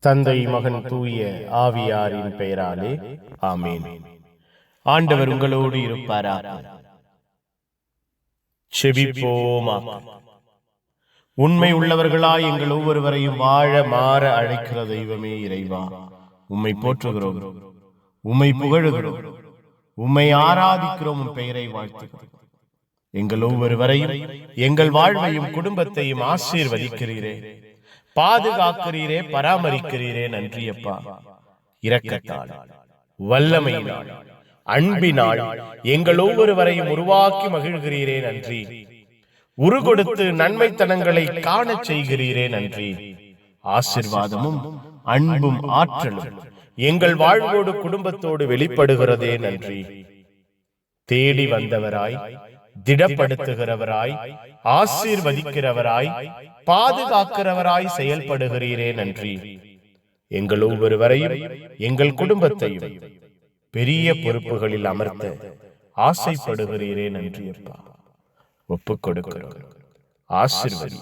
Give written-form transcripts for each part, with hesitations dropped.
தந்தை, மகன், தூய ஆவியாரின் பெயராலே ஆமேன். ஆண்டவர் உங்களோடு இருப்பாராக. செபிப்போமாக. உண்மை உள்ளவர்களாய் எங்கள் ஒவ்வொருவரையும் வாழ மாற அழைக்கிற தெய்வமே இறைவா, உம்மை போற்றுகிறோம், உம்மை புகழுகிறோம், உம்மை ஆராதிக்கிறோம், உம் பெயரை வாழ்த்துகிறோம். எங்கள் ஒவ்வொருவரையும், எங்கள் வாழ்வையும் குடும்பத்தையும் ஆசீர்வதிக்கிறீரே, பாதுகாக்கிறீரே, பராமரிக்கிறீரே. நன்றியப்பா. இரக்கத்தால், வல்லமையினால், அன்பினால் எங்கள் ஒவ்வொருவரையும் உருவாக்கி மகிழ்கிறீரே. நன்றி. உரு கொடுத்து நன்மைத்தனங்களை காண செய்கிறீரே. நன்றி. ஆசீர்வாதமும் அன்பும் ஆற்றலும் எங்கள் வாழ்வோடு குடும்பத்தோடு வெளிப்படுகிறதே. நன்றி. தேடி வந்தவராய், திடப்படுத்துகிறவராய், ஆசீர்வதிக்கிறவராய், பாதுகாக்கிறவராய் செயல்படுகிறீரே. நன்றி. எங்கள் ஒவ்வொருவரையும், எங்கள் குடும்பத்தையும் பெரிய பொறுப்புகளில் அமர்த்த ஆசைப்படுகிறீரே. நன்றி அப்பா. ஒப்புக் கொடுக்கிறோம். ஆசீர்வதி.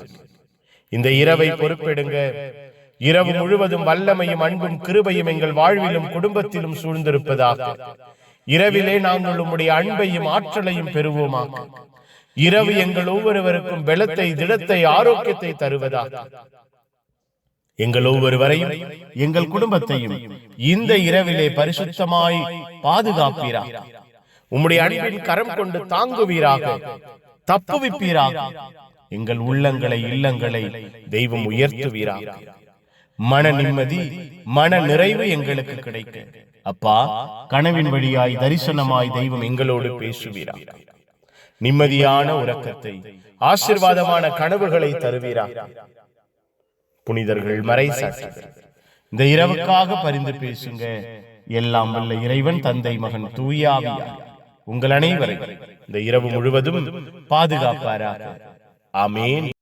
இந்த இரவை பொறுப்பெடுங்க. இரவு முழுவதும் வல்லமையும் அன்பும் கிருபையும் எங்கள் வாழ்விலும் குடும்பத்திலும் சூழ்ந்திருப்பதாக. இரவிலே நாங்கள் உம்முடைய அன்பையும் ஆற்றலையும் பெறுவோமாக. இரவு எங்கள் ஒவ்வொருவருக்கும் பலத்தை, திடத்தை, ஆரோக்கியத்தை தருவதாக. எங்கள் ஒவ்வொருவரையும், எங்கள் குடும்பத்தையும் இந்த இரவிலே பரிசுத்தமாய் பாதுகாப்பீராக. உம்முடைய அன்பின் கரம் கொண்டு தாங்குவீராக, தப்புவிப்பீராக. எங்கள் உள்ளங்களை, இல்லங்களை தெய்வம் உயர்த்துவீராக. மன நிம்மதி, மன நிறைவு எங்களுக்கு கிடைக்க அப்பா, கனவின் வழியாய், தரிசனமாய் தெய்வம் எங்களோடு பேசுவீராக. நிம்மதியான உறக்கத்தை, ஆசீர்வாதமான கனவுகளை தருவீராக. புனிதர்கள் மறை சாட்சிகள் இந்த இரவுக்காக பரிந்து பேசுங்க. எல்லாம் வல்ல இறைவன், தந்தை, மகன், தூய ஆவியார் உங்கள் அனைவரை இந்த இரவு முழுவதும் பாதுகாப்பாராக. ஆமேன்.